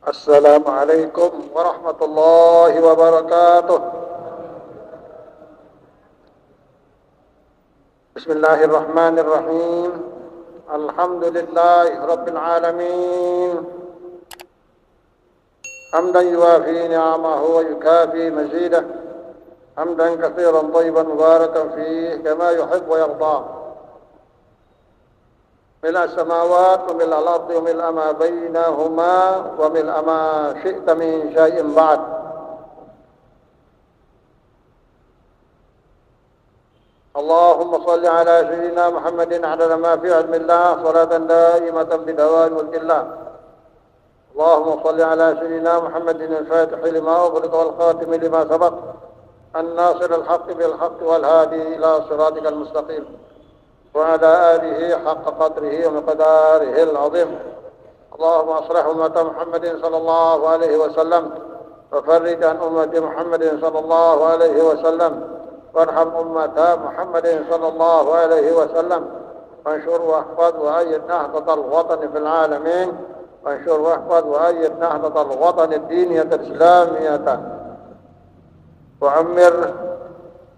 Assalamualaikum warahmatullahi wabarakatuh. Bismillahirrahmanirrahim. Alhamdulillahi rabbil alamin. Hamdan yuwafi ni'amahu wa yukafi mazidah. Hamdan katsiran thayyiban mubarakan fihi kama yuhibbu wa yarda. ملء السماوات وملء الأرض وملء ما بينهما وملء ما شئت من شيء بعد. اللهم صل على سيدنا محمد عدد ما في علم الله صلاة دائمة بدوام ملك الله. اللهم صل على سيدنا محمد الفاتح لما أغلق والخاتم لما سبق الناصر الحق بالحق والهادي إلى صراطك المستقيم وعلى آله حق قدره ومقداره العظيم. اللهم أصلح أمة محمد صلى الله عليه وسلم وفرج عن أمة محمد صلى الله عليه وسلم وارحم أمة محمد صلى الله عليه وسلم وانشر واحفظ وأيد نهضة الوطن في العالمين وانشر واحفظ وأيد نهضة الوطن الدينية الإسلامية وعمر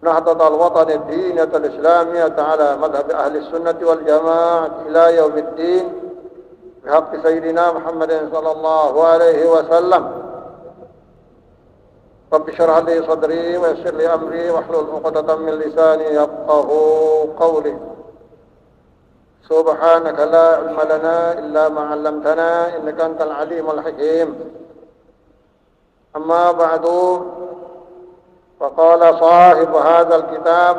نهضة الوطن الدينية الإسلامية على مذهب أهل السنة والجماعة إلى يوم الدين بحق سيدنا محمد صلى الله عليه وسلم. رب اشرح لي صدري ويسر لي أمري واحلل عقدة من لساني يفقهوا قولي. سبحانك لا علم لنا إلا ما علمتنا إنك أنت العليم الحكيم. أما بعد، فقال صاحب هذا الكتاب: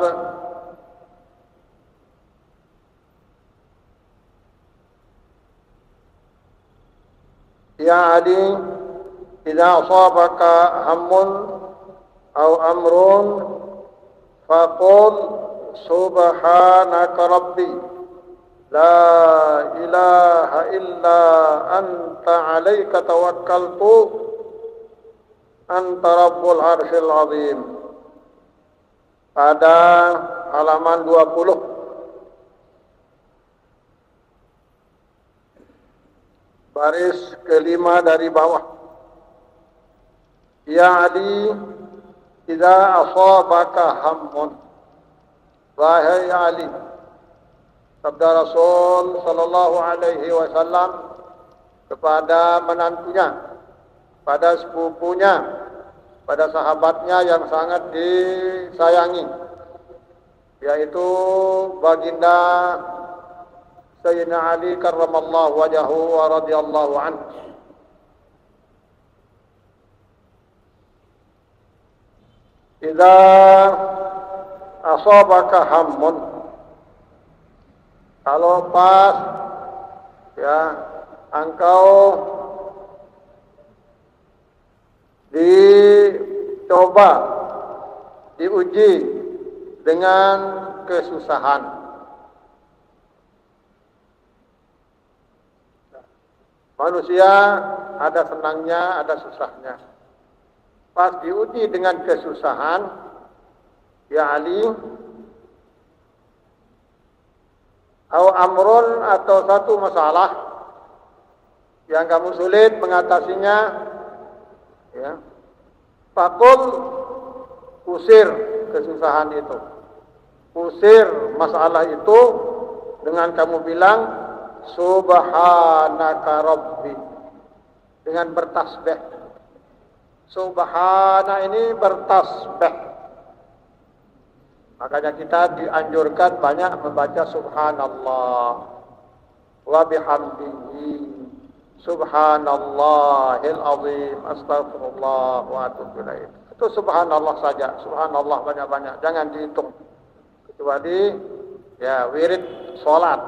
يا علي، إذا أصابك هم أو أمر فقل سبحانك ربي لا إله إلا أنت عليك توكلت Anta Rabbul Arsyil Azim. Pada halaman 20 baris kelima dari bawah. Ya Ali, idza asabaka hammun. Wahai Ali, sabda Rasul sallallahu alaihi wasallam kepada menantunya, pada sepupunya, pada sahabatnya yang sangat disayangi, yaitu baginda Sayyidina Ali karramallahu wajhahu wa radhiyallahu anhu. Idza asabaka hammun, kalau pas engkau dicoba, diuji dengan kesusahan. Manusia ada senangnya, ada susahnya. Pas diuji dengan kesusahan, ya Ali, au amrun, atau satu masalah yang kamu sulit mengatasinya, fakul, usir kesusahan itu, usir masalah itu dengan kamu bilang subhanaka rabbi, dengan bertasbih. Subhana ini bertasbih. Makanya kita dianjurkan banyak membaca subhanallah wa bihamdihi subhanallahil azim astaghfirullah wa atubu ilaih. Itu subhanallah saja, subhanallah banyak-banyak, jangan dihitung. Kecuali wirid salat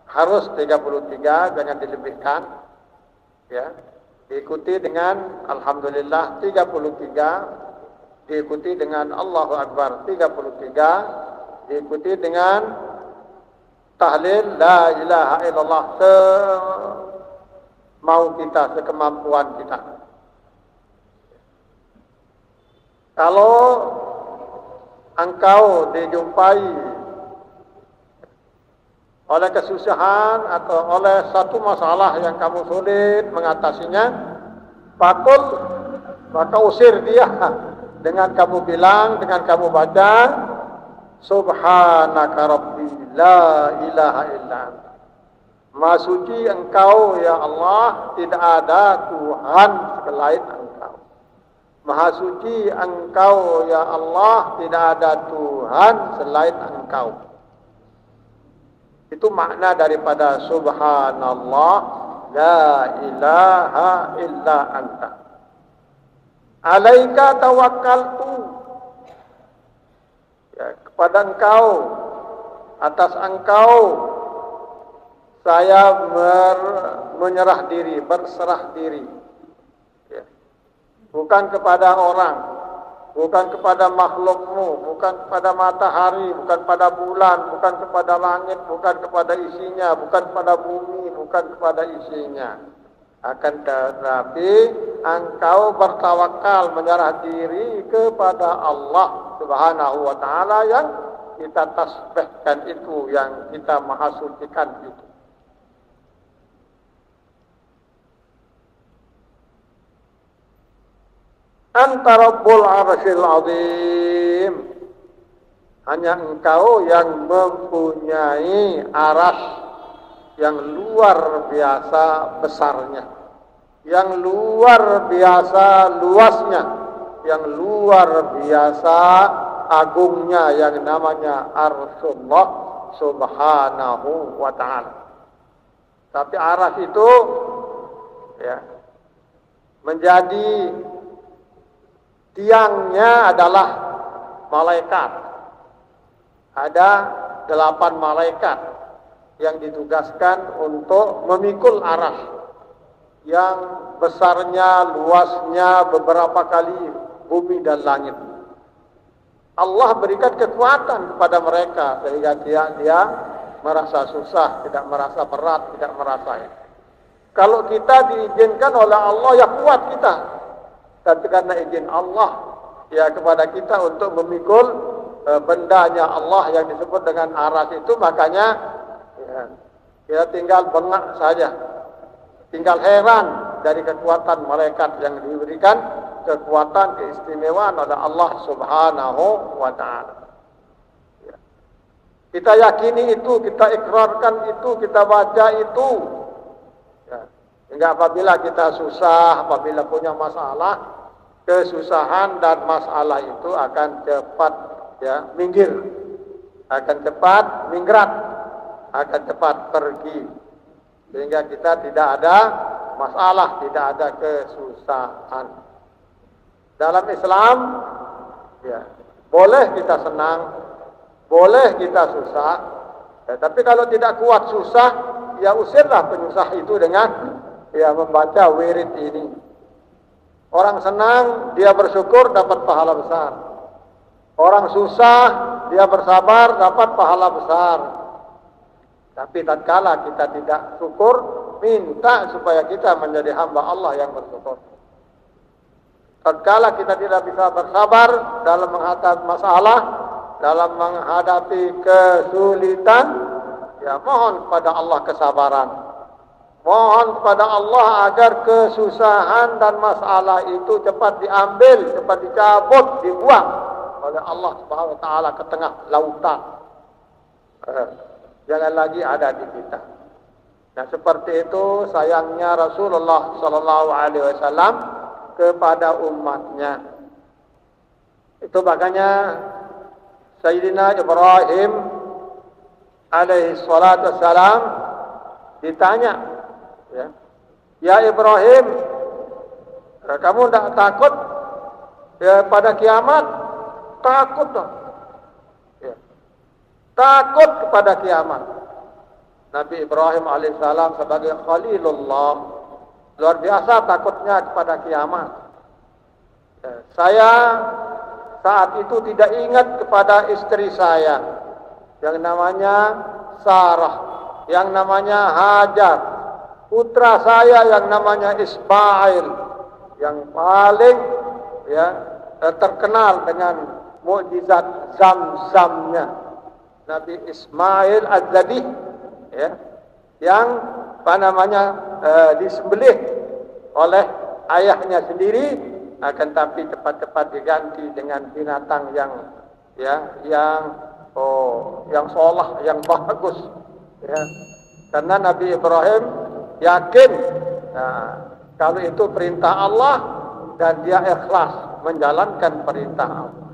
harus 33, jangan dilebihkan. Diikuti dengan alhamdulillah 33, diikuti dengan Allahu Akbar 33, diikuti dengan tahlil la ilaha illallah mau kita, sekemampuan kita. Kalau engkau dijumpai oleh kesusahan atau oleh satu masalah yang kamu sulit mengatasinya, Fakul, maka usir dia dengan kamu bilang, dengan kamu baca, Subhanaka Rabbi la ilaha illa anta. Maha suci engkau ya Allah, tidak ada Tuhan selain engkau. Maha suci engkau ya Allah, tidak ada Tuhan selain engkau. Itu makna daripada subhanallah la ilaha illa anta. Alaika tawakkaltu. Ya, kepada engkau, atas engkau saya menyerah diri, berserah diri. Ya. Bukan kepada orang, bukan kepada makhlukmu, bukan kepada matahari, bukan pada bulan, bukan kepada langit, bukan kepada isinya, bukan kepada bumi, bukan kepada isinya. Akan tetapi engkau bertawakal, menyerah diri kepada Allah Subhanahu wa ta'ala yang kita tasbihkan itu, yang kita maha sucikan itu. Anta Rabbul Arsyil Azim. Hanya engkau yang mempunyai aras yang luar biasa besarnya, yang luar biasa luasnya, yang luar biasa agungnya, yang namanya Arsyullah Subhanahu wa ta'ala. Tapi aras itu ya, menjadi tiangnya adalah malaikat. Ada 8 malaikat yang ditugaskan untuk memikul aras yang besarnya, luasnya beberapa kali bumi dan langit. Allah berikan kekuatan kepada mereka sehingga dia merasa susah, tidak merasa berat, tidak merasa ini. Kalau kita diizinkan oleh Allah, ya kuat kita. Tapi karena izin Allah ya kepada kita untuk memikul bendanya Allah yang disebut dengan aras itu, makanya ya, kita tinggal bengak saja, tinggal heran dari kekuatan malaikat yang diberikan, kekuatan keistimewaan oleh Allah Subhanahu wa ta'ala. Ya. Kita yakini itu, kita ikrarkan itu, kita baca itu. Ya. Hingga apabila kita susah, apabila punya masalah, kesusahan dan masalah itu akan cepat ya minggir, akan cepat minggat, akan cepat pergi, sehingga kita tidak ada masalah, tidak ada kesusahan. Dalam Islam ya boleh kita senang, boleh kita susah, ya, tapi kalau tidak kuat susah, ya usirlah penyusah itu dengan ya membaca wirid ini. Orang senang, dia bersyukur, dapat pahala besar. Orang susah, dia bersabar, dapat pahala besar. Tapi tatkala kita tidak syukur, minta supaya kita menjadi hamba Allah yang bersyukur. Tatkala kita tidak bisa bersabar dalam menghadapi masalah, dalam menghadapi kesulitan, ya mohon kepada Allah kesabaran. Mohon kepada Allah agar kesusahan dan masalah itu cepat diambil, cepat dicabut, dibuang oleh Allah Subhanahu wa ta'ala ke tengah lautan. Jangan lagi ada di kita. Nah, seperti itu sayangnya Rasulullah sallallahu alaihi wasallam kepada umatnya. Itu makanya Sayyidina Ibrahim alaihi salatu wassalam ditanya, ya Ibrahim, kamu tidak takut ya, pada kiamat? Takut dong. Ya. Takut kepada kiamat. Nabi Ibrahim alaihissalam sebagai Khalilullah luar biasa takutnya kepada kiamat. Ya. Saya saat itu tidak ingat kepada istri saya yang namanya Sarah, yang namanya Hajar, putra saya yang namanya Ismail, yang paling ya terkenal dengan mukjizat Zam-Zamnya, Nabi Ismail Az-Zabih, ya, yang apa namanya disembelih oleh ayahnya sendiri, akan tapi cepat-cepat diganti dengan binatang yang yang soleh, yang bagus. Ya. Karena Nabi Ibrahim yakin kalau itu perintah Allah dan dia ikhlas menjalankan perintah Allah.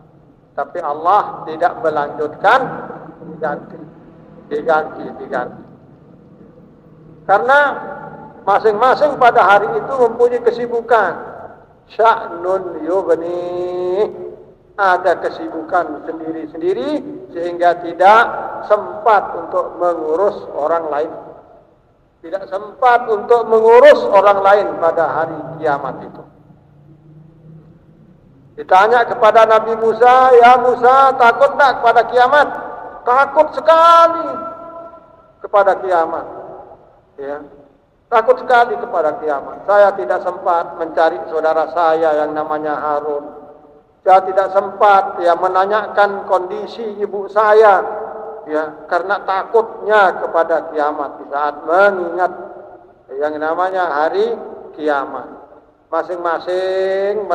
Tapi Allah tidak melanjutkan, diganti. Karena masing-masing pada hari itu mempunyai kesibukan. Sya'nun yubni, ada kesibukan sendiri-sendiri sehingga tidak sempat untuk mengurus orang lain. Tidak sempat untuk mengurus orang lain pada hari kiamat itu. Ditanya kepada Nabi Musa, "Ya Musa, takut tak kepada kiamat?" Takut sekali kepada kiamat. Ya. Takut sekali kepada kiamat. Saya tidak sempat mencari saudara saya yang namanya Harun. Saya tidak sempat menanyakan kondisi ibu saya, karena takutnya kepada kiamat di saat mengingat yang namanya hari kiamat. Masing-masing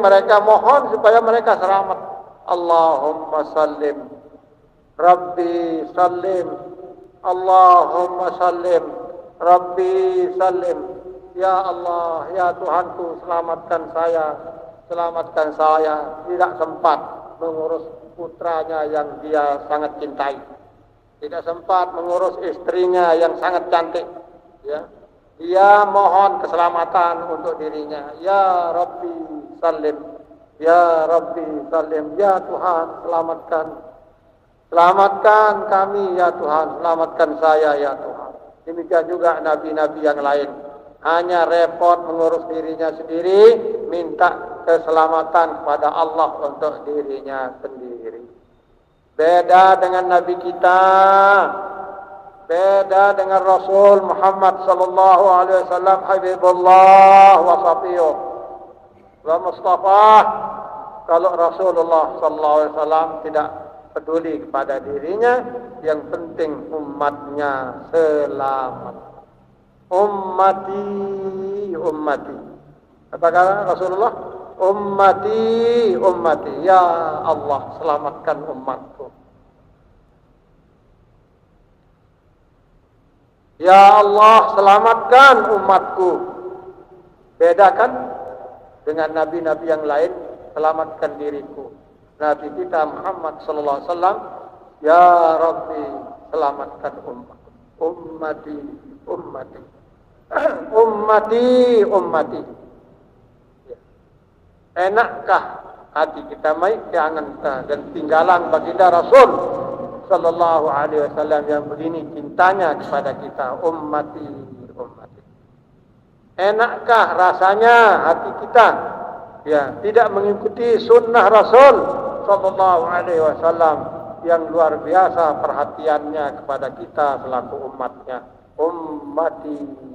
mereka mohon supaya mereka selamat. Allahumma sallim, Rabbi sallim, Allahumma sallim, Rabbi sallim. Ya Allah, ya Tuhanku, selamatkan saya. Tidak sempat mengurus putranya yang dia sangat cintai. Tidak sempat mengurus istrinya yang sangat cantik. Ya. Dia mohon keselamatan untuk dirinya. Ya Rabbi sallim, ya Rabbi sallim. Ya Tuhan, selamatkan kami ya Tuhan, selamatkan saya ya Tuhan. Demikian juga nabi-nabi yang lain. Hanya repot mengurus dirinya sendiri, minta keselamatan kepada Allah untuk dirinya sendiri. Beda dengan Nabi kita, beda dengan Rasul Muhammad sallallahu alaihi wasallam, Habibullah wa Safiyuh wa Mustafa. Kalau Rasulullah sallallahu alaihi wasallam tidak peduli kepada dirinya, yang penting umatnya selamat. Ummati. Apa kata Rasulullah? Ummati. Ya Allah, selamatkan umatku. Ya Allah, selamatkan umatku. Beda kan dengan nabi-nabi yang lain, selamatkan diriku. Nabi kita Muhammad sallallahu alaihi wasallam, ya Rabbi, selamatkan umatku. Ummati. Enakkah hati kita jangan dan tinggalan baginda Rasul sallallahu alaihi wasallam yang begini cintanya kepada kita, ummati. Enakkah rasanya hati kita tidak mengikuti sunnah Rasul sallallahu alaihi wasallam yang luar biasa perhatiannya kepada kita selaku umatnya. Ummati.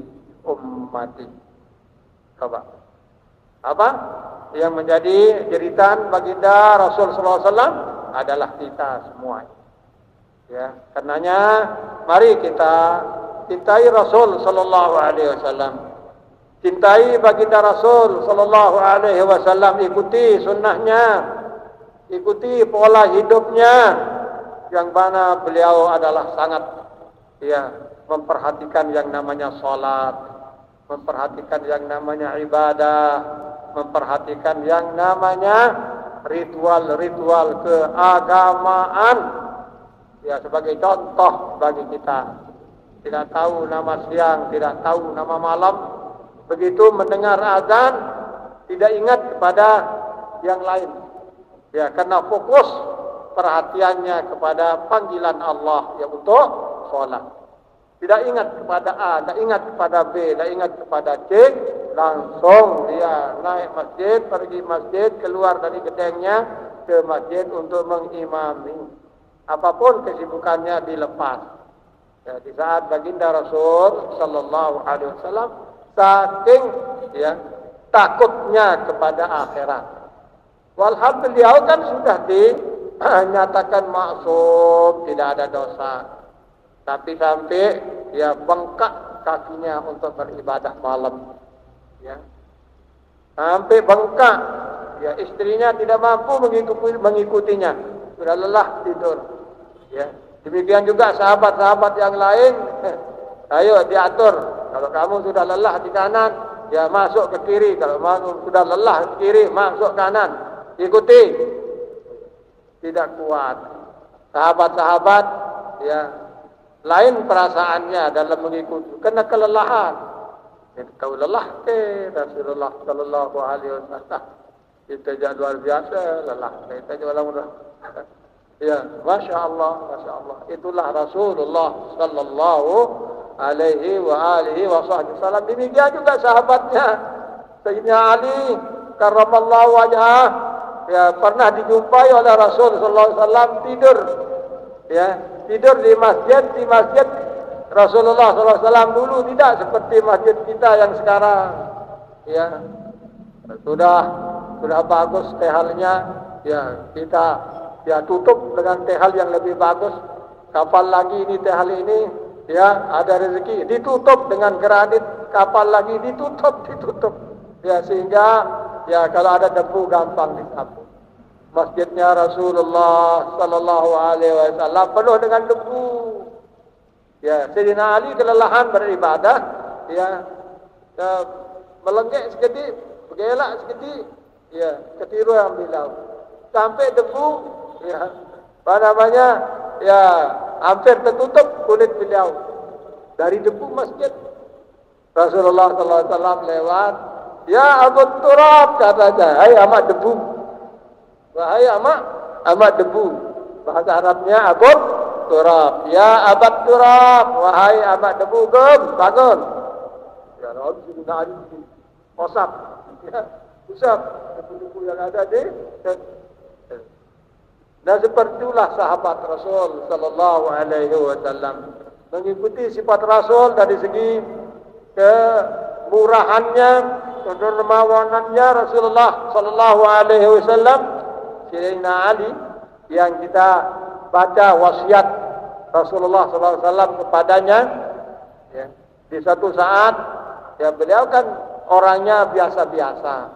Coba. Apa yang menjadi jeritan baginda Rasul sallallahu alaihi wasallam adalah kita semua. Ya, karenanya mari kita cintai Rasul sallallahu alaihi wasallam. Cintai baginda Rasul sallallahu alaihi wasallam, ikuti sunnahnya, ikuti pola hidupnya yang mana beliau adalah sangat memperhatikan yang namanya salat, memperhatikan yang namanya ibadah, memperhatikan yang namanya ritual-ritual keagamaan. Ya, sebagai contoh bagi kita. Tidak tahu nama siang, tidak tahu nama malam. Begitu mendengar azan, tidak ingat kepada yang lain. Ya, karena fokus perhatiannya kepada panggilan Allah yang untuk sholat. Tidak ingat kepada A, tidak ingat kepada B, tidak ingat kepada C. Langsung dia naik masjid, pergi masjid, keluar dari gedengnya ke masjid untuk mengimami. Apapun kesibukannya dilepas. Ya, di saat baginda Rasul sallallahu alaihi wasallam saking takutnya kepada akhirat. Walhal beliau kan sudah dinyatakan maksum, tidak ada dosa. Tapi sampai bengkak kakinya untuk beribadah malam. Ya. Sampai bengkak. Ya, istrinya tidak mampu mengikutinya. Sudah lelah tidur. Ya. Demikian juga sahabat-sahabat yang lain. Ayo diatur. Kalau kamu sudah lelah di kanan, ya masuk ke kiri. Kalau kamu sudah lelah di kiri, masuk kanan. Ikuti. Tidak kuat. Sahabat-sahabat, ya, lain perasaannya dalam mengikuti. Kena kelelahan. Ya, kau lelah ke Rasulullah Sallallahu Alaihi Wasallam. Kita jadi luar biasa lelah. Kita jadi orang. Ya, masya Allah, masya Allah. Itulah Rasulullah Sallallahu Alaihi Wasallam. Demikian juga sahabatnya Sayyidina Ali karramallahu wajhah, ya, pernah dijumpai oleh Rasul Sallallahu Alaihi Wasallam tidur, ya, tidur di masjid Rasulullah Sallallahu Alaihi Wasallam dulu tidak seperti masjid kita yang sekarang, ya, sudah bagus tehalnya, ya, kita ya tutup dengan tehal yang lebih bagus. Kapal lagi ini tehal ini, ya, ada rezeki ditutup dengan granit, kapal lagi ditutup, ya, sehingga ya kalau ada debu gampang disapu. Masjidnya Rasulullah Sallallahu Alaihi Wasallam penuh dengan debu. Ya, Sayyidina Ali kelelahan beribadah, ya, melenggek sekedip, bergelak sekedip, ya, ketiru yang bilau sampai debu, ya, apa namanya, ya, hampir tertutup kulit beliau dari debu masjid. Rasulullah Sallallahu Alaihi Wasallam lewat, ya Abu Turab, katanya, hai amat debu, wahai amat debu. Bahasa Arabnya Abu Turab, ya Abu Turab, wahai amat debu, bangun. Ya Rasul Sayyidina Ali usap, ya, usap debu-debu yang ada di. Dan seperti itulah sahabat Rasul Sallallahu Alaihi Wasallam, mengikuti sifat Rasul dari segi kemurahannya, kedermawanannya. Rasulullah Sallallahu Alaihi Wasallam, Sayyidina Ali yang kita baca wasiat Rasulullah Sallallahu Alaihi Wasallam kepadanya, ya, di satu saat, ya, beliau kan orangnya biasa-biasa,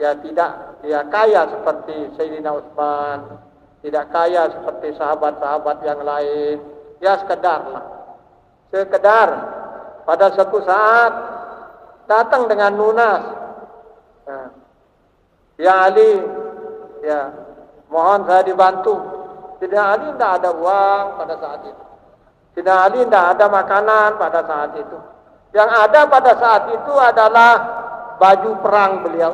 ya, tidak, ya, kaya seperti Sayyidina Utsman, tidak kaya seperti sahabat-sahabat yang lain, ya, sekedar pada satu saat datang dengan lunas, ya Ali, ya, mohon saya dibantu. Sayyidina Ali tidak ada uang pada saat itu, Sayyidina Ali tidak ada makanan pada saat itu. Yang ada pada saat itu adalah baju perang beliau.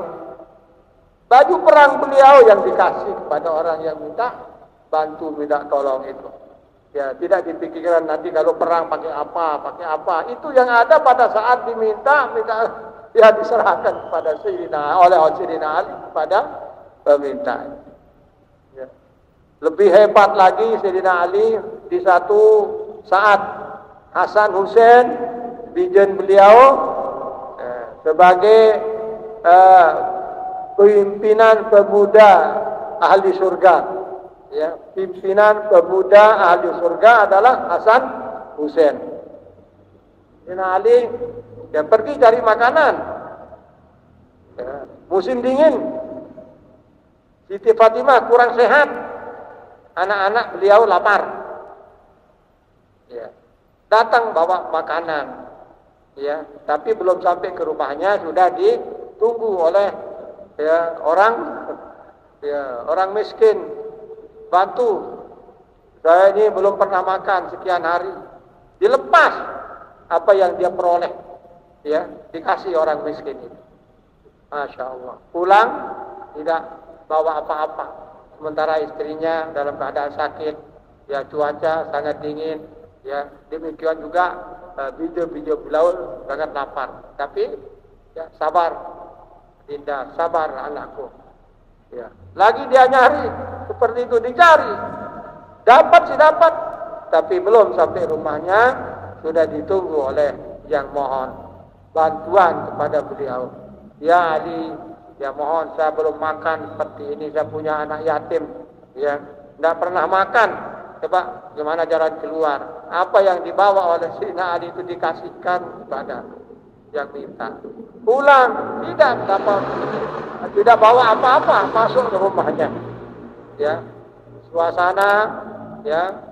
Baju perang beliau yang dikasih kepada orang yang minta bantu, minta tolong itu. Ya, tidak dipikirkan nanti kalau perang pakai apa. Itu yang ada pada saat minta, ya, diserahkan kepada oleh Sayyidina Ali kepada peminta. Ya. Lebih hebat lagi Sayyidina Ali di satu saat Hasan Hussein, bijen beliau, sebagai pimpinan pemuda ahli surga, ya, pimpinan pemuda ahli surga adalah Hasan Hussein. Sayyidina Ali, ya, pergi cari makanan, ya, musim dingin, Siti Fatimah kurang sehat, anak-anak beliau lapar, ya, datang bawa makanan, ya, tapi belum sampai ke rumahnya sudah ditunggu oleh, ya, orang miskin. Bantu, saya ini belum pernah makan sekian hari. Dilepas apa yang dia peroleh, ya, dikasih orang miskin itu. Masya Allah. Pulang tidak bawa apa-apa. Sementara istrinya dalam keadaan sakit, ya, cuaca sangat dingin, ya, demikian juga biju-biju beliau sangat lapar. Tapi, ya, sabar, Dinda, sabar anakku. Ya, lagi dia nyari seperti itu, dicari, dapat, tapi belum sampai rumahnya sudah ditunggu oleh yang mohon bantuan kepada beliau. Ya Ali, ya, mohon, saya belum makan seperti ini, saya punya anak yatim, ya, tidak pernah makan, Coba gimana jalan keluar? Apa yang dibawa oleh Sayyidina Ali itu dikasihkan kepada yang minta. Pulang tidak dapat, tidak bawa apa-apa, masuk ke rumahnya. Ya, suasana, ya,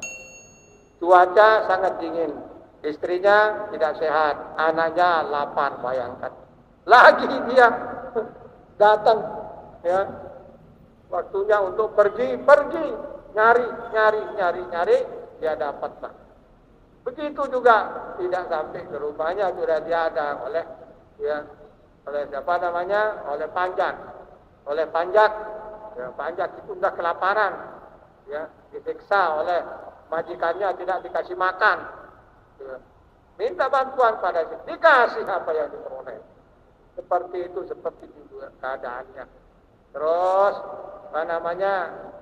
cuaca sangat dingin. Istrinya tidak sehat, anaknya lapar, bayangkan. Lagi dia datang, ya, waktunya untuk pergi, nyari, dia dapatlah. Begitu juga tidak sampai ke rumahnya sudah diadang oleh, ya, oleh siapa namanya, oleh Panjak, ya, Panjak itu sudah kelaparan, ya, disiksa oleh majikannya, tidak dikasih makan, ya. Minta bantuan pada dikasih apa yang diperoleh. Seperti itu, seperti itu keadaannya. Terus apa namanya,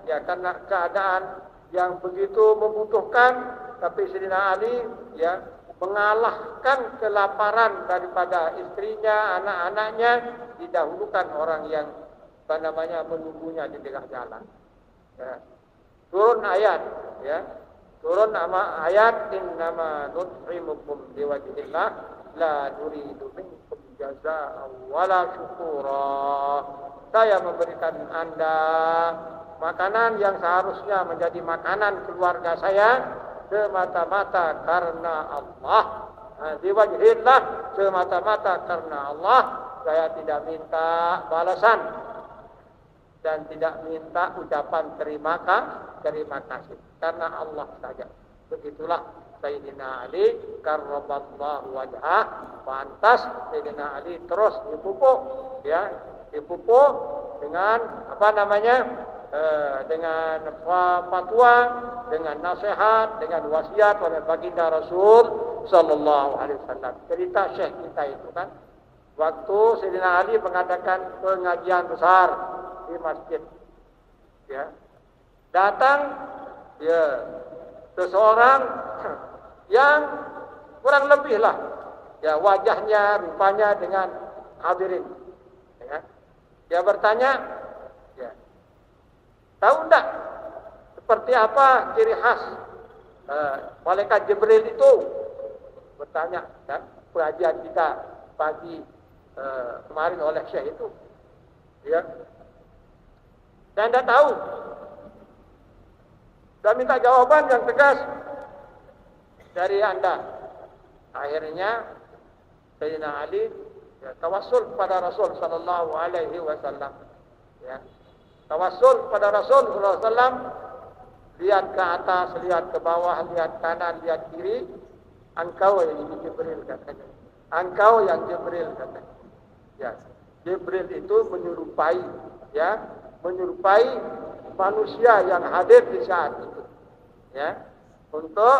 ya, karena keadaan yang begitu membutuhkan, tapi Sayyidina Ali, ya, mengalahkan kelaparan daripada istrinya, anak-anaknya, didahulukan orang yang apa namanya menunggunya di tengah jalan. Ya. Turun ayat, ya, turun nama ayat, innama nut'imukum liwajhillah la nuridu minkum jazaa'an wala syukura. Saya memberikan Anda makanan yang seharusnya menjadi makanan keluarga saya semata-mata karena Allah. Liwajhillah, semata-mata karena Allah. Saya tidak minta balasan dan tidak minta ucapan terima kasih karena Allah saja. Begitulah Sayyidina Ali karramallahu wajhah, pantas Sayyidina Ali terus dipupuk, ya, dipupuk dengan apa namanya, dengan fatwa, dengan nasihat, dengan wasiat oleh baginda Rasul sallallahu alaihi wasallam. Cerita Syekh kita itu kan, waktu Sayyidina Ali mengadakan pengajian besar di masjid, ya, datang, ya, seseorang yang kurang lebih lah, ya, wajahnya, rupanya dengan hadirin, ya. Dia bertanya, ya, tahu enggak seperti apa ciri khas malaikat Jibril itu? Bertanya, ya, pengajian kita pagi kemarin oleh Syekh itu, ya. Dan tidak tahu. Dan minta jawaban yang tegas dari Anda. Akhirnya Sayyidina Ali, ya, tawassul kepada Rasul sallallahu alaihi wasallam, ya. Tawassul kepada Rasul sallallahu alaihi wasallam, lihat ke atas, lihat ke bawah, lihat kanan, lihat kiri. Engkau yang Jibril, katanya. Engkau yang Jibril, katanya. Ya, Jibril itu menyerupai, ya, menyerupai manusia yang hadir di saat itu, ya, untuk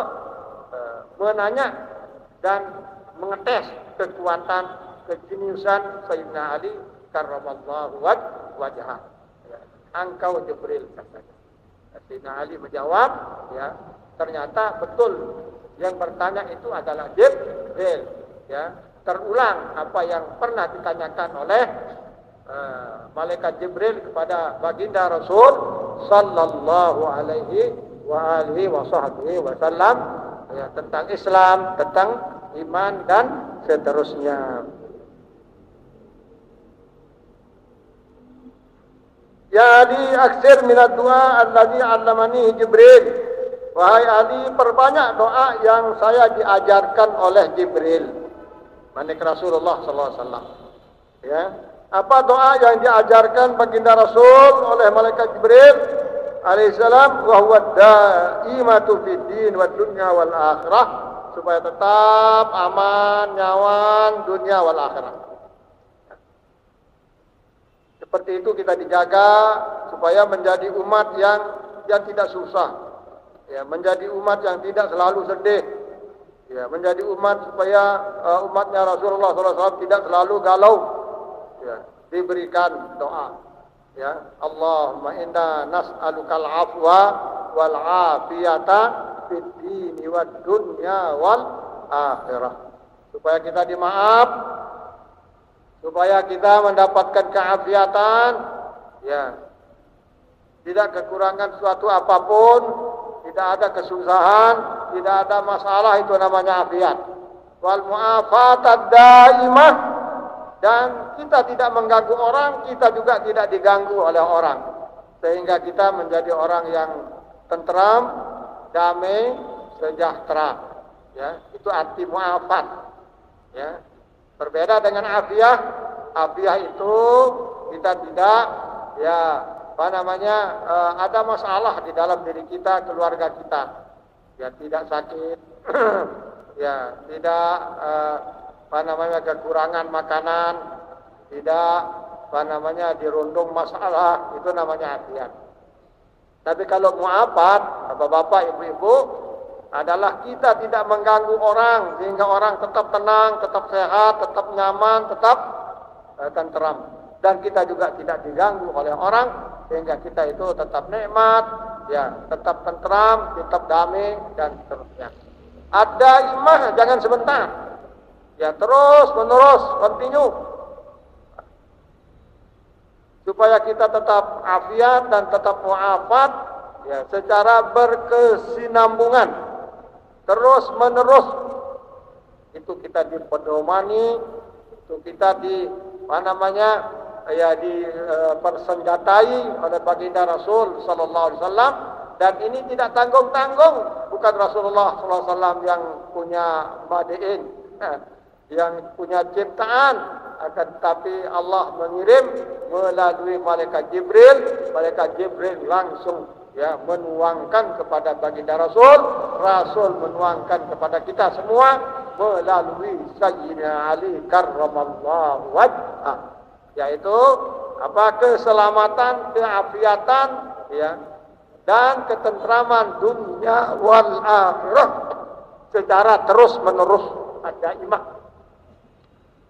menanya dan mengetes kekuatan, kejeniusan Sayyidina Ali karramallahu wajhah. Ya, engkau Jibril, katanya. Sayyidina Ali menjawab, ya, ternyata betul yang bertanya itu adalah Jibril, ya. Terulang apa yang pernah ditanyakan oleh malaikat Jibril kepada baginda Rasul sallallahu alaihi wa alihi wa sahbihi wasallam, ya, tentang Islam, tentang iman dan seterusnya. Ya Ali, aksir minad du'a alladhi 'allamani Jibril. Wahai Ali, perbanyak doa yang saya diajarkan oleh Jibril. Manik Rasulullah sallallahu alaihi wasallam. Ya. Apa doa yang diajarkan baginda Rasul oleh malaikat Jibril alaihissalam? Wa huwa daimatu fid din wad dunya wal akhirah, supaya tetap aman nyaman dunia wal akhirah. Seperti itu kita dijaga supaya menjadi umat yang tidak susah, ya, menjadi umat yang tidak selalu sedih, ya, menjadi umat supaya umatnya Rasulullah SAW tidak selalu galau, ya, diberikan doa, ya, Allahumma inna nas'alukal afwa wal afiyata fid dini wad dunya wal akhirah, supaya kita dimaaf, supaya kita mendapatkan keafiatan, ya, tidak kekurangan suatu apapun, tidak ada kesusahan, tidak ada masalah, itu namanya afiat. Wal mu'afatad daimah, dan kita tidak mengganggu orang, kita juga tidak diganggu oleh orang, sehingga kita menjadi orang yang tentram, damai, sejahtera. Ya, itu arti mu'afat. Ya, berbeda dengan afiah. Afiah itu kita tidak, ya, ada masalah di dalam diri kita, keluarga kita, ya, tidak sakit, ya, tidak kekurangan makanan, tidak dirundung masalah, itu namanya afiat. Tapi kalau mu'afat, bapak-bapak, ibu-ibu, adalah kita tidak mengganggu orang, sehingga orang tetap tenang, tetap sehat, tetap nyaman, tetap tenteram. Dan kita juga tidak diganggu oleh orang, sehingga kita itu tetap nikmat, ya, tetap tenteram, tetap damai, dan seterusnya. Ada imah, jangan sebentar, ya, terus menerus, continue, supaya kita tetap afiat dan tetap mu'afat, ya, secara berkesinambungan, terus menerus. Itu kita dipedomani, itu kita dipersenjatai oleh baginda Rasul sallallahu alaihi wasallam, dan ini tidak tanggung-tanggung. Bukan Rasulullah sallallahu alaihi wasallam yang punya madain, yang punya ciptaan, akan tetapi Allah mengirim melalui malaikat Jibril. Malaikat Jibril langsung, ya, menuangkan kepada baginda Rasul, Rasul menuangkan kepada kita semua melalui Sayyidina Ali karramallahu wajhah, yaitu keselamatan, keafiatan, ya, dan ketentraman dunia wal akhirah secara terus menerus, ada imah,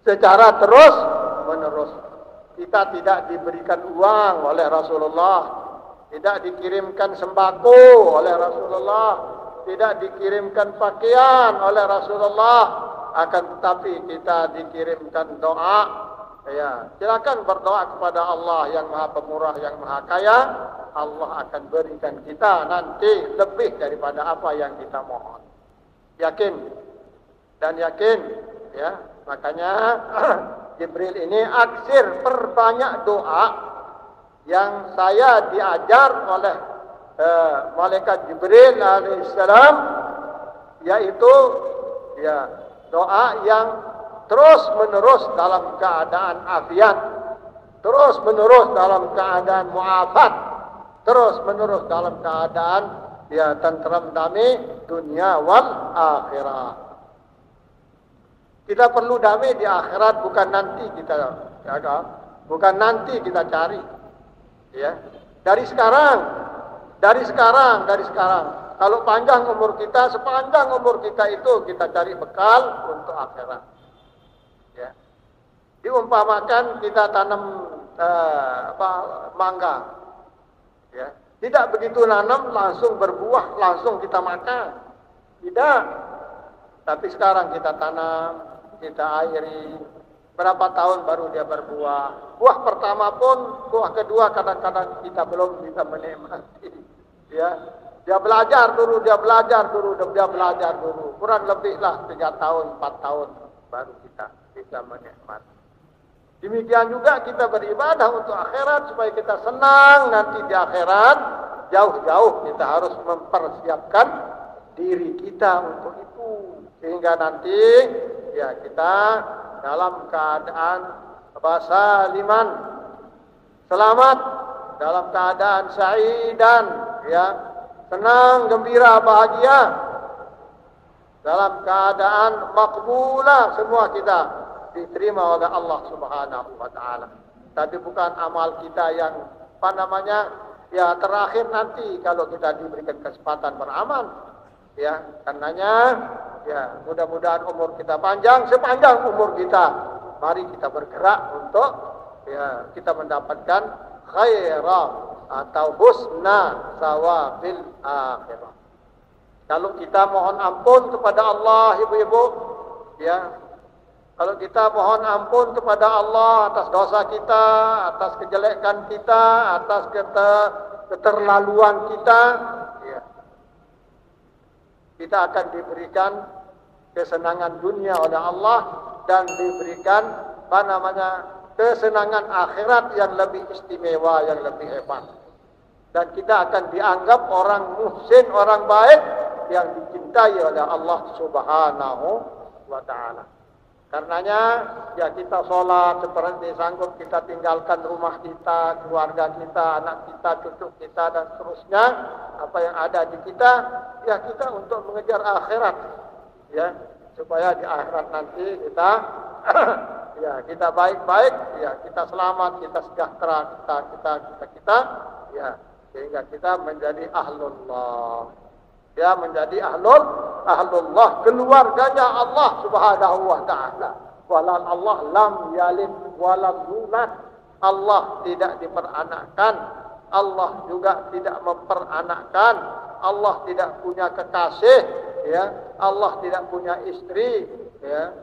secara terus menerus. Kita tidak diberikan uang oleh Rasulullah, tidak dikirimkan sembako oleh Rasulullah, tidak dikirimkan pakaian oleh Rasulullah, akan tetapi kita dikirimkan doa. Ya, silakan berdoa kepada Allah yang Maha Pemurah, yang Maha Kaya. Allah akan berikan kita nanti lebih daripada apa yang kita mohon. Yakin dan yakin, ya. Makanya Jibril ini aksir perbanyak doa yang saya diajar oleh malaikat Jibril alaihissalam, yaitu, ya, doa yang terus menerus dalam keadaan afiat, terus menerus dalam keadaan mu'afat, terus menerus dalam keadaan, ya, tentram damai dunia wal akhirat. Kita perlu damai di akhirat, bukan nanti kita jaga, bukan nanti kita cari, ya, dari sekarang. Kalau panjang umur kita, sepanjang umur kita itu kita cari bekal untuk akhirat. Ya. Diumpamakan kita tanam mangga, ya, tidak begitu nanam langsung berbuah, langsung kita makan, tidak. Tapi sekarang kita tanam, kita airi, berapa tahun baru dia berbuah. Buah pertama pun, buah kedua kadang-kadang kita belum bisa menikmati. Ya, dia belajar dulu, kurang lebihlah 3 tahun, 4 tahun baru kita bisa menikmati. Demikian juga kita beribadah untuk akhirat, supaya kita senang nanti di akhirat. Jauh-jauh kita harus mempersiapkan diri kita untuk itu, sehingga nanti, ya, kita dalam keadaan saliman, selamat, dalam keadaan sa'idan, ya, senang, gembira, bahagia, dalam keadaan makbulah, semua kita diterima oleh Allah Subhanahu wa taala. Tapi bukan amal kita yang ya, terakhir nanti kalau kita diberikan kesempatan beramal, ya. Karenanya, ya, mudah-mudahan umur kita panjang, sepanjang umur kita mari kita bergerak untuk, ya, kita mendapatkan khairah atau husna sawabil akhirah. Kalau kita mohon ampun kepada Allah, ibu-ibu, ya, kalau kita mohon ampun kepada Allah atas dosa kita, atas kejelekan kita, atas keterlaluan kita, ya, kita akan diberikan kesenangan dunia oleh Allah dan diberikan kesenangan akhirat yang lebih istimewa, yang lebih hebat. Dan kita akan dianggap orang muhsin, orang baik yang dicintai oleh Allah Subhanahu wa taala. Karenanya ya kita sholat seperti sanggup, kita tinggalkan rumah kita, keluarga kita, anak kita, cucu kita dan seterusnya, apa yang ada di kita, ya kita untuk mengejar akhirat, ya supaya di akhirat nanti kita ya kita baik-baik, ya kita selamat, kita sejahtera, kita ya sehingga kita menjadi ahlullah, ya menjadi ahlullah, keluarganya Allah Subhanahu wa taala. Walal Allah lam yalid walam yulad. Allah tidak diperanakkan, Allah juga tidak memperanakkan, Allah tidak punya kekasih, ya Allah tidak punya istri, ya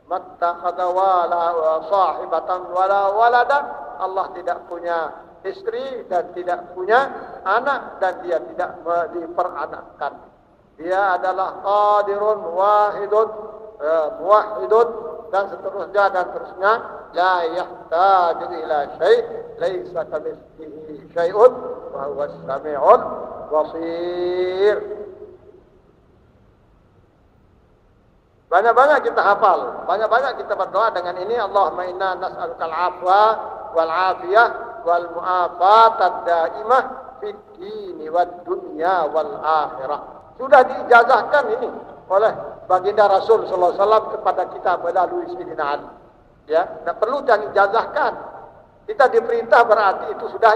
mattakhadha wala sahibatan wala walada. Allah tidak punya istri dan tidak punya anak dan dia tidak diperanakkan. Dia adalah qadirun wahidun muwahhidun dan seterusnya la yahtaju ila syai' laisa kamitslihi syai'un wa huwas samiul basir. Banyak-banyak kita hafal, banyak-banyak kita berdoa dengan ini. Allahumma inna nas'alukal afwa wal afiyah wal mu'afatad daimah fid dini wad dunya wal akhirah. Sudah diijazahkan ini oleh baginda Rasul sallallahu alaihi wasallam kepada kita melalui Sayyidina Ali. Ya, tidak perlu diijazahkan. Kita diperintah berarti itu sudah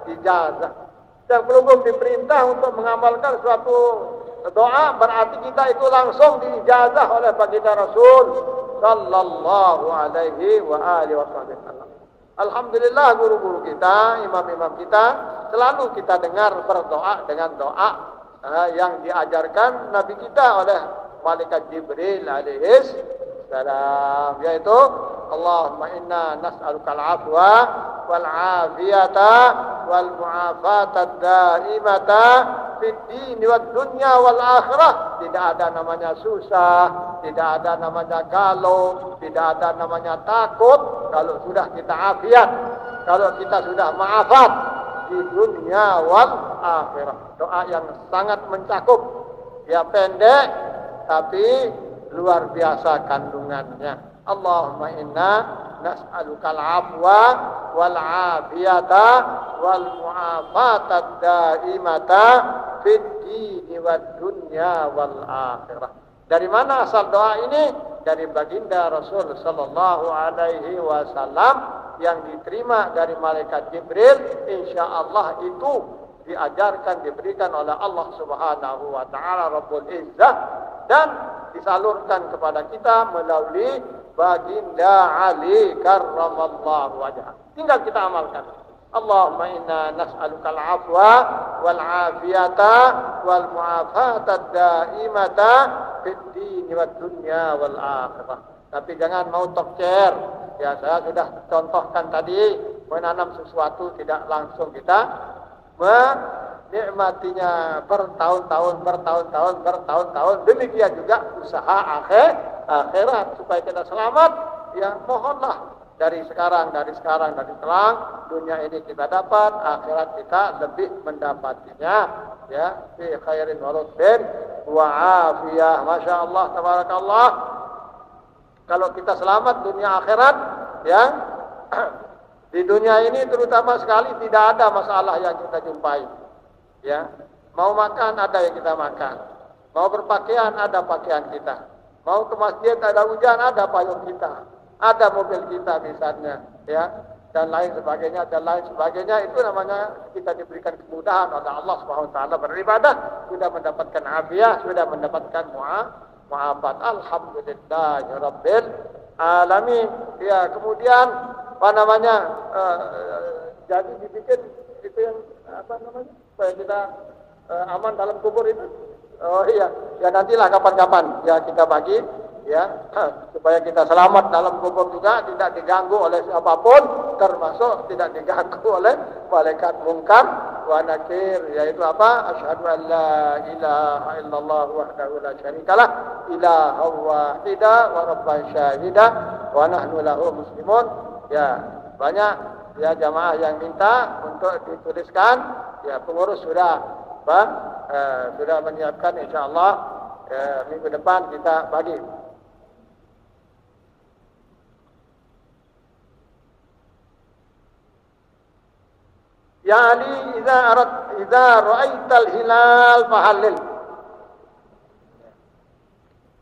ijazah. Dan belum diperintah untuk mengamalkan suatu doa berarti kita itu langsung diijazah oleh baginda Rasul sallallahu alaihi wa alihi wasallam. Alhamdulillah guru-guru kita, imam-imam kita selalu kita dengar berdoa dengan doa yang diajarkan Nabi kita oleh malaikat Jibril alaihi salam, yaitu Allahumma inna nas'alukal afwa wal afiyata wal mu'afatad daimata fid din wad dunya wal akhirah. Tidak ada namanya susah, tidak ada namanya galau, tidak ada namanya takut kalau sudah kita afiat, kalau kita sudah ma'afat di dunia wal akhirah. Doa yang sangat mencakup, ya pendek tapi luar biasa kandungannya. Allahumma inna nas'alukal afwa wal afiyata wal mu'afatad daimata fid dini wad dunya wal akhirah. Dari mana asal doa ini? Dari baginda Rasul sallallahu alaihi wasallam yang diterima dari malaikat Jibril. Insyaallah itu diajarkan, diberikan oleh Allah Subhanahu wa taala Rabbul Izzah dan disalurkan kepada kita melalui baginda Ali karramallahu wajhah. Tinggal kita amalkan. Allahumma inna nas'alukal afwa wal afiyata wal mu'afatad daimata fid dini wad dunya wal akhirah. Tapi jangan mau tokcer. Ya, saya sudah contohkan tadi, menanam sesuatu tidak langsung kita menikmatinya bertahun-tahun. Demikian juga usaha akhirat supaya kita selamat. Ya, mohonlah dari sekarang dari sekarang dunia ini kita dapat, akhirat kita lebih mendapatinya. Ya, fi khairin wa lutfin wa afiyah. Masya Allah, tabarakallah. Kalau kita selamat dunia akhirat, ya di dunia ini terutama sekali tidak ada masalah yang kita jumpai. Ya, mau makan ada yang kita makan, mau berpakaian ada pakaian kita, mau ke masjid ada hujan ada payung kita, ada mobil kita misalnya, ya dan lain sebagainya. Itu namanya kita diberikan kemudahan oleh Allah Subhanahu wa taala beribadah, sudah mendapatkan afiah, sudah mendapatkan mu'afat. Alhamdulillahirabbil alamin. Ya, kemudian apa namanya? Jadi dibikin itu yang apa namanya? Supaya kita aman dalam kubur itu. Oh iya, ya nantilah kapan-kapan ya kita bagi ya, supaya kita selamat dalam kubur juga, tidak diganggu oleh siapapun, termasuk tidak diganggu oleh malaikat mungkar wa nakir, yaitu apa? Asyhadu an la ilaha illallah wahdahu la syarikalah, ilaha wahida wa rabban syahida wa nahnu lahu muslimun. Ya, banyak ya jamaah yang minta untuk dituliskan, ya pengurus sudah sudah menyiapkan, insyaallah minggu depan kita bagi. Ya Ali, idza ra'aital hilal fahallil.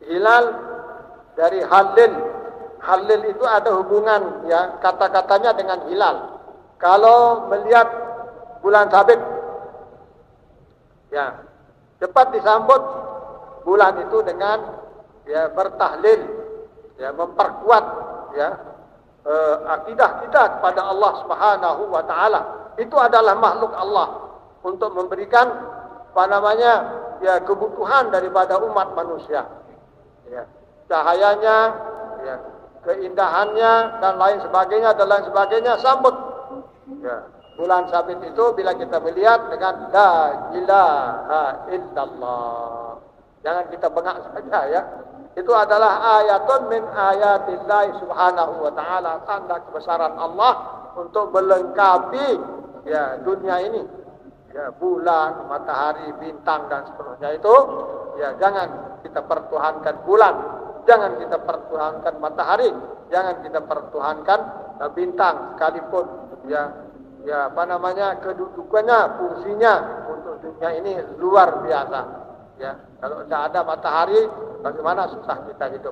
Hilal dari halil. Halil itu ada hubungan ya kata-katanya dengan hilal. Kalau melihat bulan sabit, ya cepat disambut bulan itu dengan ya bertahlil, ya memperkuat ya akidah kita kepada Allah Subhanahu wa taala. Itu adalah makhluk Allah untuk memberikan ya kebutuhan daripada umat manusia. Ya, cahayanya, ya, keindahannya dan lain sebagainya sambut. Ya, bulan sabit itu bila kita melihat dengan la ilaha illallah. Jangan kita bengak saja ya. Itu adalah ayatun min ayatillahi subhanahu wa ta'ala, tanda kebesaran Allah untuk melengkapi ya dunia ini. Ya, bulan, matahari, bintang dan seterusnya itu ya jangan kita pertuhankan bulan, jangan kita pertuhankan matahari, jangan kita pertuhankan bintang sekalipun ya kedudukannya, fungsinya untuk dunia ini luar biasa. Ya, kalau tidak ada matahari, bagaimana susah kita hidup?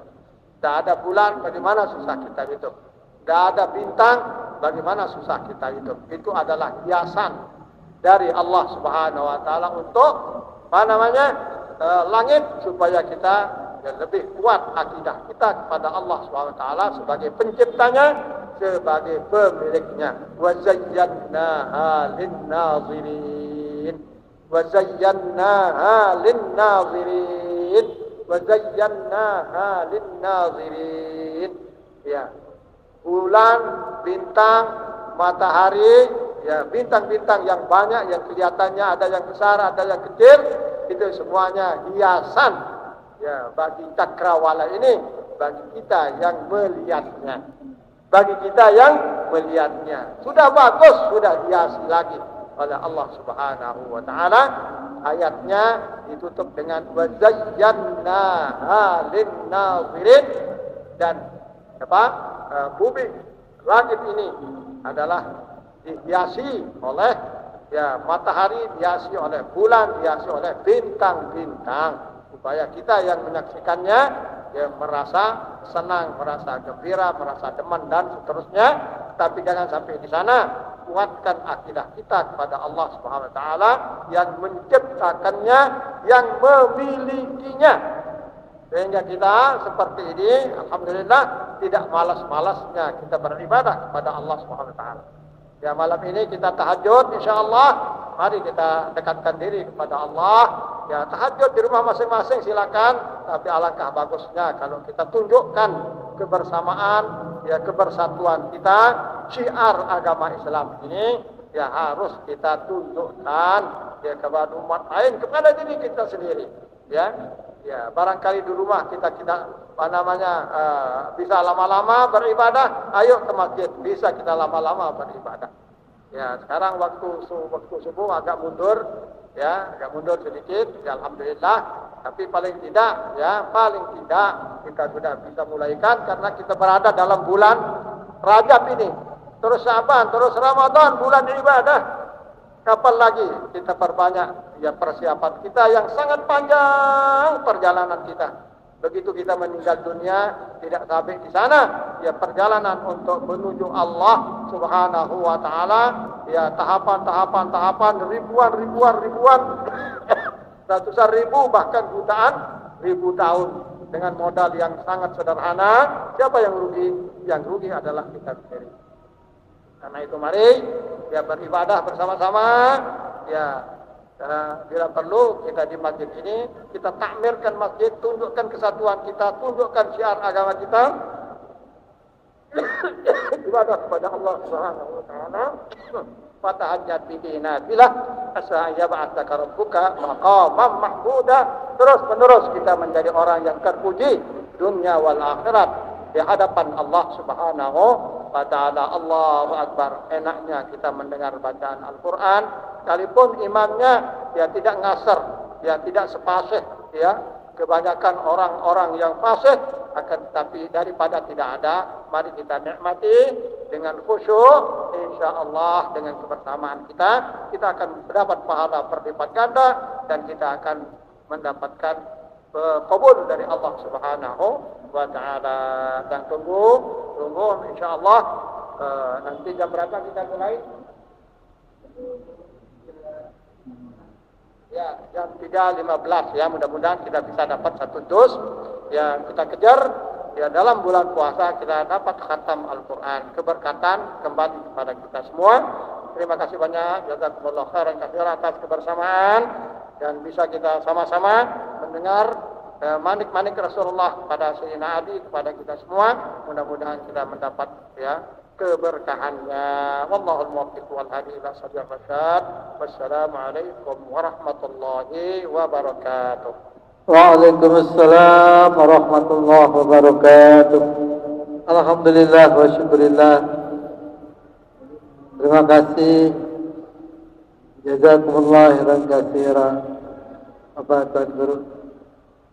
Tidak ada bulan, bagaimana susah kita hidup? Tidak ada bintang, bagaimana susah kita hidup? Itu adalah hiasan dari Allah Subhanahu wa taala untuk langit, supaya kita lebih kuat akidah kita kepada Allah Subhanahu wa taala sebagai penciptanya, sebagai pemiliknya. Wa zayyanaha lin-nazirin. Wa zayyanaha lin-nazirin. Wa zayyanaha lin-nazirin. Ya. Bulan, bintang, matahari, ya bintang-bintang yang banyak, yang kelihatannya ada yang besar, ada yang kecil, itu semuanya hiasan ya bagi cakrawala ini, bagi kita yang melihatnya. Bagi kita yang melihatnya. Sudah bagus, sudah hiasi lagi oleh Allah Subhanahu wa taala. Ayatnya ditutup dengan wa zayyanaha lin-nazirin, dan bumi langit ini adalah dihiasi oleh ya matahari, dihiasi oleh bulan, dihiasi oleh bintang-bintang, supaya kita yang menyaksikannya ya merasa senang, merasa gembira, merasa demen dan seterusnya. Tapi jangan sampai di sana. Kuatkan akidah kita kepada Allah Subhanahu wa taala yang menciptakannya, yang memilikinya. Sehingga kita seperti ini, alhamdulillah, tidak malas-malasnya kita beribadah kepada Allah Subhanahu wa taala. Ya, malam ini kita tahajud, insyaallah. Mari kita dekatkan diri kepada Allah. Ya, tahajud di rumah masing-masing silakan, tapi alangkah bagusnya kalau kita tunjukkan kebersamaan, ya kebersatuan kita, syiar agama Islam ini ya harus kita tunjukkan ya kepada umat lain, kepada diri kita sendiri. Ya, ya barangkali di rumah kita bisa lama-lama beribadah, ayo ke masjid, bisa kita lama-lama beribadah. Ya, sekarang waktu subuh agak mundur, ya, agak mundur sedikit, ya alhamdulillah. Tapi paling tidak kita sudah bisa mulaikan, karena kita berada dalam bulan Rajab ini. Terus Syaban, terus Ramadan, bulan ibadah. Kapan lagi kita perbanyak ya persiapan kita yang sangat panjang perjalanan kita. Begitu kita meninggal dunia, tidak sampai di sana, ya perjalanan untuk menuju Allah Subhanahu wa taala, ya tahapan, ribuan, ratusan ribu, bahkan jutaan ribu tahun dengan modal yang sangat sederhana. Siapa yang rugi? Yang rugi adalah kita sendiri. Karena itu mari ya beribadah bersama-sama, ya Bila perlu kita di masjid ini kita takmirkan masjid, tunjukkan kesatuan kita, tunjukkan syiar agama kita, ibadah kepada Allah Subhanahu wa taala. Fatahajjat bihi nafilah asa yab'atsaka rabbuka maqaman mahmuda. Terus menerus kita menjadi orang yang terpuji dunia wal akhirat di hadapan Allah Subhanahu wa taala. Allahu akbar. Enaknya kita mendengar bacaan Al-Qur'an sekalipun imamnya dia tidak ngasar, dia tidak sepasih, ya. Kebanyakan orang-orang yang fasih, akan tetapi daripada tidak ada, mari kita nikmati dengan khusyuk, insyaallah dengan kebersamaan kita akan mendapat pahala berlipat ganda dan kita akan mendapatkan qabul dari Allah Subhanahu wa taala. Dan tunggu insyaallah nanti jam berapa kita mulai? Ya, jam 3.15 ya, mudah-mudahan kita bisa dapat satu dus. Ya, kita kejar ya dalam bulan puasa kita dapat khatam Al-Qur'an. Keberkatan kembali kepada kita semua. Terima kasih banyak, jazakumullah khairan katsiran atas kebersamaan dan bisa kita sama-sama mendengar manik-manik Rasulullah pada Sayyidina Ali kepada kita semua. Mudah-mudahan kita mendapat ya keberkahannya. Wallahul muwaffiq wal hadi ila sabilir rasyad. Wassalamualaikum warahmatullahi wabarakatuh. Waalaikumsalam warahmatullahi wabarakatuh. Alhamdulillah wa syukurillah. Terima kasih. Jazakumullah khairan katsiran. Bapak Tuan Guru.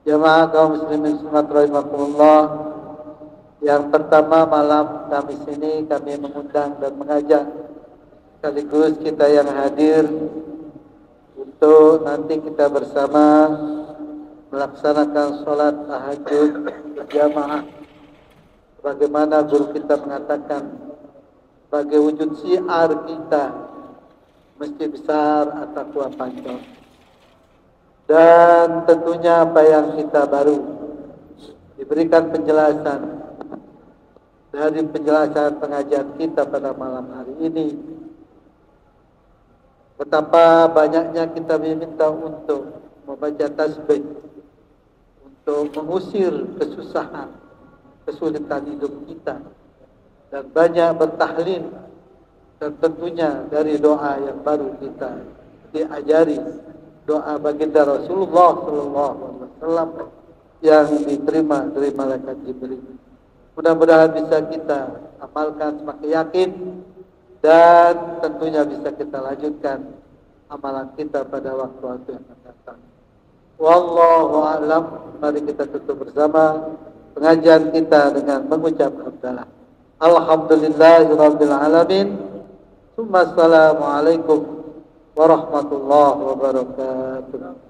Jamaah kaum muslimin sunat rahimakumullah. Yang pertama malam Kamis ini kami mengundang dan mengajak sekaligus kita yang hadir untuk nanti kita bersama melaksanakan sholat tahajud berjamaah. Bagaimana guru kita mengatakan sebagai wujud syiar kita Masjid Besar At-Taqwa Pancor. Dan tentunya apa yang kita baru diberikan penjelasan dari penjelasan pengajian kita pada malam hari ini, betapa banyaknya kita diminta untuk membaca tasbih, untuk mengusir kesusahan, kesulitan hidup kita, dan banyak bertahlil, dan tentunya dari doa yang baru kita diajari, doa baginda Rasulullah SAW yang diterima dari malaikat Jibril. Mudah-mudahan bisa kita amalkan semakin yakin dan tentunya bisa kita lanjutkan amalan kita pada waktu-waktu yang akan datang. Wallahu a'lam. Mari kita tutup bersama pengajian kita dengan mengucap hamdalah. Alhamdulillahirabbil alamin. Assalamualaikum warahmatullahi wabarakatuh.